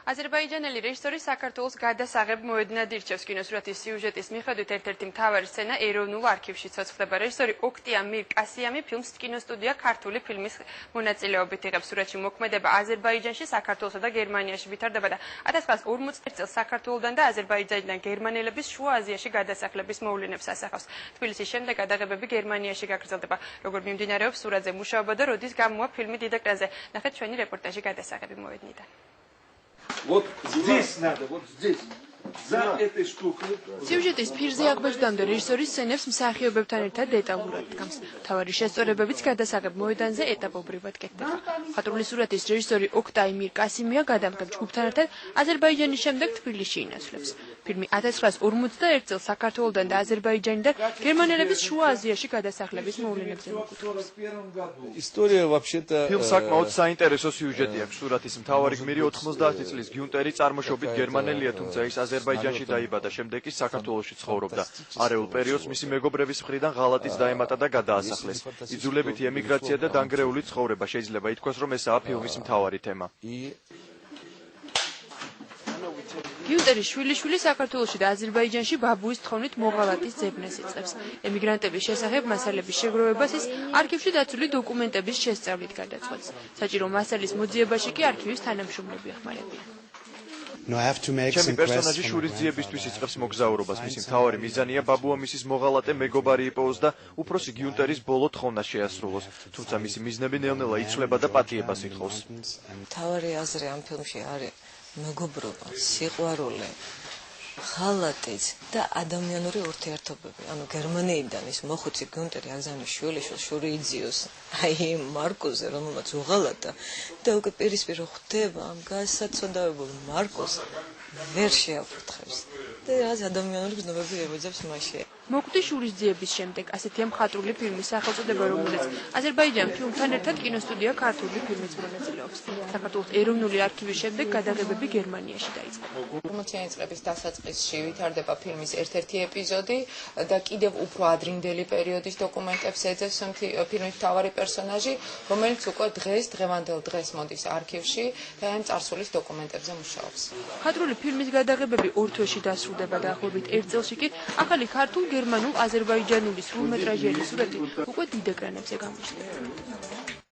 აზერბაიჯანელი რეჟისორი საქართველოს გადასაღებ მოედნად ირჩევს კინოსურათის სიუჟეტის მიხედვით ერთ-ერთი მთავარი სცენა ეროვნულ არქივში ცოცხლდება. რეჟისორი ოქტია მირ-კასიამი ფილმს კინოსტუდია ქართული ფილმის მონაწილეობით იღებს. სურათში მოქმედება აზერბაიჯანში, საქართველოსა და გერმანიაში ვითარდება და 1941 წელს საქართველოდან და აზერბაიჯანიდან გერმანელების შუა აზიაში გადასახლების მოვლენებს ასახავს. თბილისის შემდეგ გადაღებები გერმანიაში გაგრძელდება. როგორ მიმდინარეობს სურათზე მუშაობა და როდის გამოვა ფილმი დიდ ეკრანზე? ნახეთ ჩვენი რეპორტაჟი გადასაღები მოედნიდან. Вот здесь надо, вот здесь. За этой штукой. სიუჟეტის ფირზე აღბეჭდამდე რეჟისორის სცენებს მსახიობებთან ერთად დეტალურად დგამს. მთავარი შესწორებებიც გადასაღებ მოედანზე ეტაპობრივად კეთდება. მხატვრული სურათის რეჟისორი ოქტაი მირ-კასიმია გადამღებ ჯგუფთან ერთად აზერბაიჯანის შემდეგ თბილისში ინაცვლებს. ფილმი 1941 წელს საქართველოდან და აზერბაიჯანიდან გერმანელების შუა აზიაში გადასახლების მოვლენებზე მოგვითხრობს. История вообще-то ფილმს საკმაოდ საინტერესო სიუჟეტი აქვს. სურათის მთავარი გმირი 90 წლის გიუნტერი წარმოშობით გერმანელია, თუმცა ის აზერბაიჯანში დაიბადა, შემდეგ კი საქართველოში ცხოვრობდა. არეულ პერიოდს მისი მეგობრების მხრიდან ღალატიც დაემატა და გადაასახლეს. იძულებითი ემიგრაცია და დანგრეული ცხოვრება, შეიძლება ითქვას, რომ ესაა ფილმის მთავარი თემა. გიუნტერის შვილიშვილი საქართველოში და აზერბაიჯანში ბაბუის თხოვნით მოღალატის ძებნას იწყებს. ემიგრანტების შესახებ მასალების შეგროვებას ის არქივში დაცული დოკუმენტების შესწავლით გადაწყვეტს. საჭირო მასალის მოძიებაში კი არქივის თანამშრომლები ახმარებიან. ჩემი პერსონაჟი შურის ძიებისთვის იწყებს მოგზაურობას. მისი მთავარი მიზანია ბაბუა მისის მოღალატე მეგობარი იპოვოს და უფროსი გიუნტერის ბოლო თხოვნას შეასრულოს. თუმცა მისი მიზნები ნელ-ნელა იცვლება და პატიებას ითხოვს. მთავარი აზრი ამ ფილმში არის მეგობრობა, სიყვარული, ხალატიც და ადამიანური ურთიერთობები. ანუ გერმანიიდან ის მოხუცი გიუნტერი აგზავნის შვილიშვილს შური იძიოს. აი მარკოზე, რომელმაც უღალატა და უკვე პირისპირ ხვდება ამ გასაცოდავებულ მარკოს ვერ შეაფრთხებს. და რაღაც ადამიანური გზნობები ებოძებს მასში. მოკვდი შურის ძიების შემდეგ ასეთია მხატვრული ფილმის სახელწოდება, რომელიც აზერბაიჯან ფილმთან ერთად კინოსტუდია ქართული ფილმის მონაწილეობს. საქართველოს ეროვნული არქივის შემდეგ გადაღებები გერმანიაში დაიწყო. 50-იანი წლების დასაწყისში ვითარდება ფილმის ერთ-ერთი ეპიზოდი და კიდევ უფრო ადრინდელი პერიოდის დოკუმენტებს ეძებს ფილმის მთავარი პერსონაჟი, რომელიც უკვე დღევანდელ დღეს მოდის არქივში და ამ წარსულის დოკუმენტებზე მუშაობს. მხატვრული ფილმის გადაღებები ორ თვეში დასრულდება და ახლობით ერთ წელში კი ახალი ქართულ გერმანულ აზერბაიჯანული სრულმეტრაჟიანი სურათი უკვე დიდ ეკრანებზე გამოჩნდება.